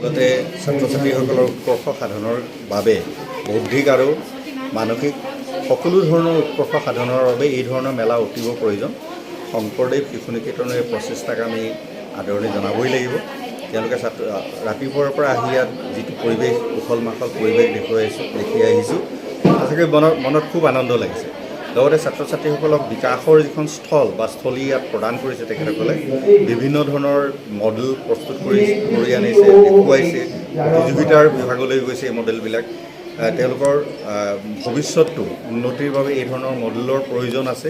আচলতে ছাত্ৰ ছাত্ৰীসকলৰ উৎকৰ্ষ সাধনৰ বাবে বৌদ্ধিক আৰু মানসিক সকলো ধৰণৰ উৎকৰ্ষ সাধনৰ বাবে এই ধৰণৰ মেলা অতীব প্ৰয়োজন। শংকৰদেৱ শিশু নিকেতনৰ এই প্ৰচেষ্টাক আমি আদৰণি জনাবই লাগিব। তেওঁলোকে ৰাতিপুৱাৰ পৰা আহি ইয়াত যিটো পৰিৱেশ উখল মাখল পৰিৱেশ দেখি আহিছোঁ, সঁচাকৈ মনত খুব আনন্দ লাগিছে। লগতে ছাত্ৰ ছাত্ৰীসকলক বিকাশৰ যিখন স্থল বা স্থলী ইয়াত প্ৰদান কৰিছে তেখেতসকলে বিভিন্ন ধৰণৰ মডেল প্ৰস্তুত কৰি আনিছে, দেখুৱাইছে, প্ৰতিযোগিতাৰ বিভাগলৈ গৈছে এই মডেলবিলাক। তেওঁলোকৰ ভৱিষ্যতটো উন্নতিৰ বাবে এই ধৰণৰ মডেলৰ প্ৰয়োজন আছে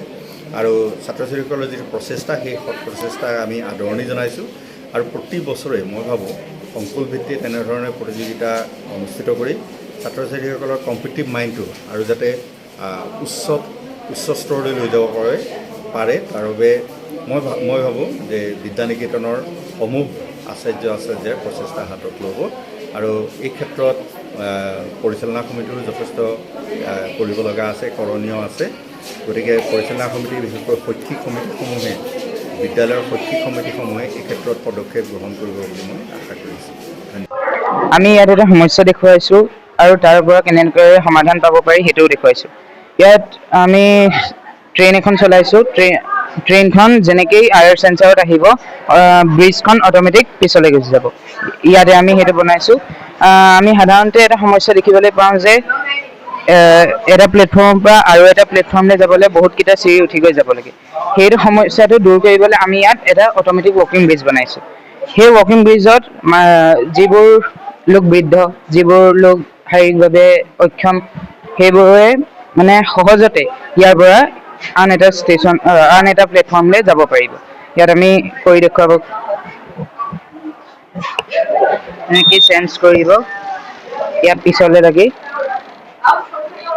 আৰু ছাত্ৰ ছাত্ৰীসকলৰ যিটো প্ৰচেষ্টা সেই প্ৰচেষ্টাক আমি আদৰণি জনাইছোঁ। আৰু প্ৰতি বছৰে মই ভাবোঁ সংকুল ভিত্তিত তেনেধৰণে প্ৰতিযোগিতা অনুষ্ঠিত কৰি ছাত্ৰ ছাত্ৰীসকলৰ কম্পিটিটিভ মাইণ্ডটো আৰু যাতে উচ্চ স্তৰলৈ লৈ যাব পাৰে তাৰ বাবে মই ভাবোঁ যে বিদ্যা নিকেতনৰ সমূহ আচাৰ্যৰ প্ৰচেষ্টা হাতত ল'ব আৰু এই ক্ষেত্ৰত পৰিচালনা সমিতিৰো যথেষ্ট কৰিব লগা আছে, কৰণীয় আছে। গতিকে পৰিচালনা সমিতি বিশেষকৈ শৈক্ষিক সমিতিসমূহে বিদ্যালয়ৰ শৈক্ষিক সমিতিসমূহে এই ক্ষেত্ৰত পদক্ষেপ গ্ৰহণ কৰিব বুলি মই আশা কৰিছোঁ। আমি ইয়াত এটা সমস্যা দেখুৱাইছোঁ আৰু তাৰ পৰা কেনেকৈ সমাধান পাব পাৰি সেইটোও দেখুৱাইছোঁ। ইয়াত আমি ট্ৰেইন এখন চলাইছোঁ। ট্ৰেইনখন যেনেকেই আয়াৰ চেঞ্চাৰত আহিব, ব্ৰিজখন অট'মেটিক পিছলৈ গুচি যাব। ইয়াতে আমি সেইটো বনাইছোঁ। আমি সাধাৰণতে এটা সমস্যা দেখিবলৈ পাওঁ যে এটা প্লেটফৰ্মৰ পৰা আৰু এটা প্লেটফৰ্মলৈ যাবলৈ বহুতকেইটা চিৰি উঠি গৈ যাব লাগে। সেইটো সমস্যাটো দূৰ কৰিবলৈ আমি ইয়াত এটা অট'মেটিক ৱকিং ব্ৰিজ বনাইছোঁ। সেই ৱকিং ব্ৰিজত যিবোৰ লোক বৃদ্ধ, যিবোৰ লোক শাৰীৰিকভাৱে অক্ষম, সেইবোৰে মানে সহজতে ইয়াৰ পৰা আন এটা প্লেটফৰ্মলৈ যাব পাৰিব। ইয়াত আমি কৰি দেখুৱাব, এনেকৈ চেঞ্জ কৰিব, ইয়াত পিছলৈ লাগি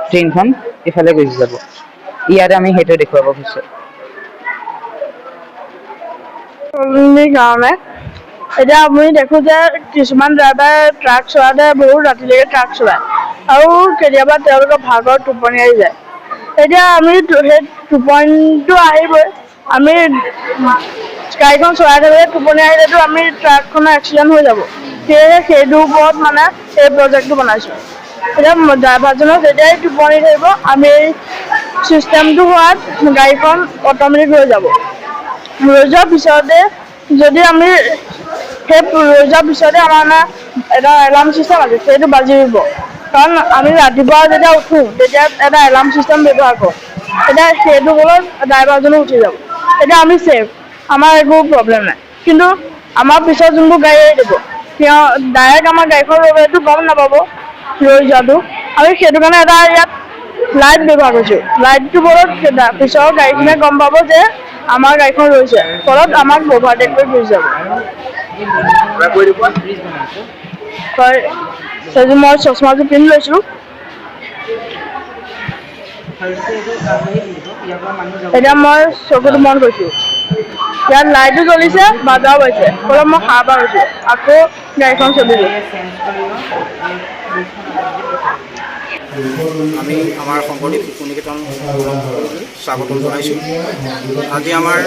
ট্ৰেইনখন ইফালে গুচি যাব। ইয়াত আমি সেইটো দেখুৱাব খুজিছোঁ। কাৰণে এতিয়া আপুনি দেখোঁ যে কিছুমান ড্ৰাইভাৰে ট্ৰাক চলাওঁতে বহুত ৰাতিলৈকে ট্ৰাক চলায় আৰু কেতিয়াবা তেওঁলোকৰ ভাগৰ টোপনি আহি যায়। এতিয়া আমি সেই টোপনিটো আহিবই। আমি গাড়ীখন চলাই থাকোঁতে টোপনি আহিলেতো আমি ট্ৰাকখনৰ এক্সিডেণ্ট হৈ যাব। সেয়েহে সেইটোৰ ওপৰত মানে এই প্ৰজেক্টটো বনাইছোঁ। এতিয়া ড্ৰাইভাৰজনক যেতিয়াই টোপনি ধৰিব, আমি এই ছিষ্টেমটো হোৱাত গাড়ীখন অট'মেটিক ৰৈ যাব। ৰৈ যোৱাৰ পিছতে যদি আমি সেই ৰৈ যোৱাৰ পিছতে আমাৰ মানে এটা এলাৰ্ম ছিষ্টেম আছে, সেইটো বাজি দিব। কাৰণ আমি ৰাতিপুৱা যেতিয়া উঠোঁ তেতিয়া এটা এলাৰ্ম ছিষ্টেম ব্যৱহাৰ কৰোঁ। এতিয়া সেইটো ফলত ড্ৰাইভাৰজনো উঠি যাব। এতিয়া আমি ছেফ, আমাৰ একো প্ৰব্লেম নাই। কিন্তু আমাৰ পিছত যোনবোৰ গাড়ী এৰি দিব, ডাইৰেক্ট আমাৰ গাড়ীখন ৰ'বটো গম নাপাব ৰৈ যোৱাটো। আমি সেইটো কাৰণে এটা ইয়াত লাইট ব্যৱহাৰ কৰিছোঁ। লাইটটোৰ ফলত পিছৰ গাড়ীখনে গম পাব যে আমাৰ গাড়ীখন ৰৈছে, ফলত আমাক অভাৰটেক কৰি গুচি যাব। মই চশমাযোৰ পিন্ধি লৈছোঁ। এতিয়া মই চকুটো বন্ধ কৰিছোঁ। ইয়াত লাইটো জ্বলিছে, বাজাও বাজিছে, ফলত মই সাৰ পাই গৈছোঁ। আকৌ গাড়ীখন চলিলোঁ। আমি আমাৰ শংকৰদেৱ শিশু নিকেতন স্বাগতম জনাইছোঁ। আজি আমাৰ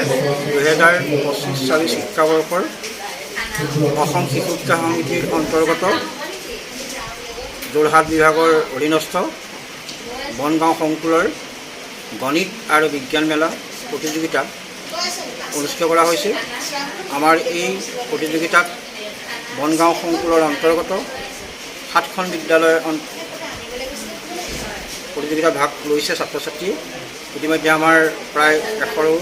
2025-26 শিক্ষাবৰ্ষৰ অসম শিশু শিক্ষা সমিতিৰ অন্তৰ্গত যোৰহাট বিভাগৰ অধীনস্থ বনগাঁও সংকুলৰ গণিত আৰু বিজ্ঞান মেলা প্ৰতিযোগিতা অনুষ্ঠিত কৰা হৈছে। আমাৰ এই প্ৰতিযোগিতাত বনগাঁও সংকুলৰ অন্তৰ্গত 7খন বিদ্যালয়ৰ প্ৰতিযোগিতাত ভাগ লৈছে ছাত্ৰ ছাত্ৰীয়ে। ইতিমধ্যে আমাৰ প্ৰায় 100ৰো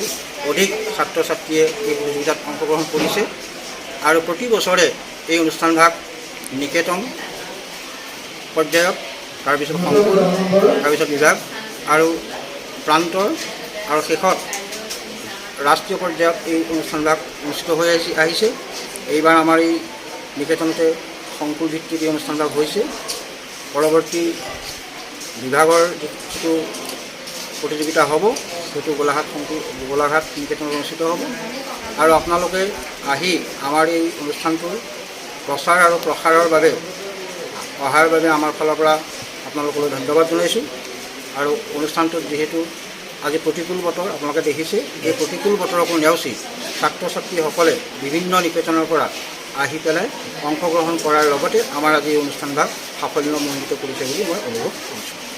অধিক ছাত্ৰ ছাত্ৰীয়ে এই প্ৰতিযোগিতাত অংশগ্ৰহণ কৰিছে আৰু প্ৰতি বছৰে এই অনুষ্ঠানভাগ নিকেতন পৰ্যায়ত, তাৰপিছত সংকুল, তাৰপিছত বিভাগ আৰু প্ৰান্তৰ আৰু শেষত ৰাষ্ট্ৰীয় পৰ্যায়ত এই অনুষ্ঠানভাগ অনুষ্ঠিত হৈ আহিছে। এইবাৰ আমাৰ এই নিকেতনতে সংকুল ভিত্তিত এই অনুষ্ঠানভাগ হৈছে। পৰৱৰ্তী বিভাগৰ যিটো প্ৰতিযোগিতা হ'ব সেইটো গোলাঘাট নিকেতনত অনুষ্ঠিত হ'ব। আৰু আপোনালোকে আহি আমাৰ এই অনুষ্ঠানটোৰ প্ৰচাৰ আৰু প্ৰসাৰৰ বাবে অহাৰ বাবে আমাৰ ফালৰ পৰা আপোনালোকলৈ ধন্যবাদ জনাইছোঁ। আৰু অনুষ্ঠানটোত যিহেতু আজি প্ৰতিকূল বতৰ আপোনালোকে দেখিছে, এই প্ৰতিকূল বতৰকো নেওচি ছাত্ৰ ছাত্ৰীসকলে বিভিন্ন নিকেতনৰ পৰা আহি পেলাই অংশগ্ৰহণ কৰাৰ লগতে আমাৰ আজি এই অনুষ্ঠানভাগ সাফল্যমণ্ডিত কৰিছে বুলি মই অনুভৱ কৰিছোঁ।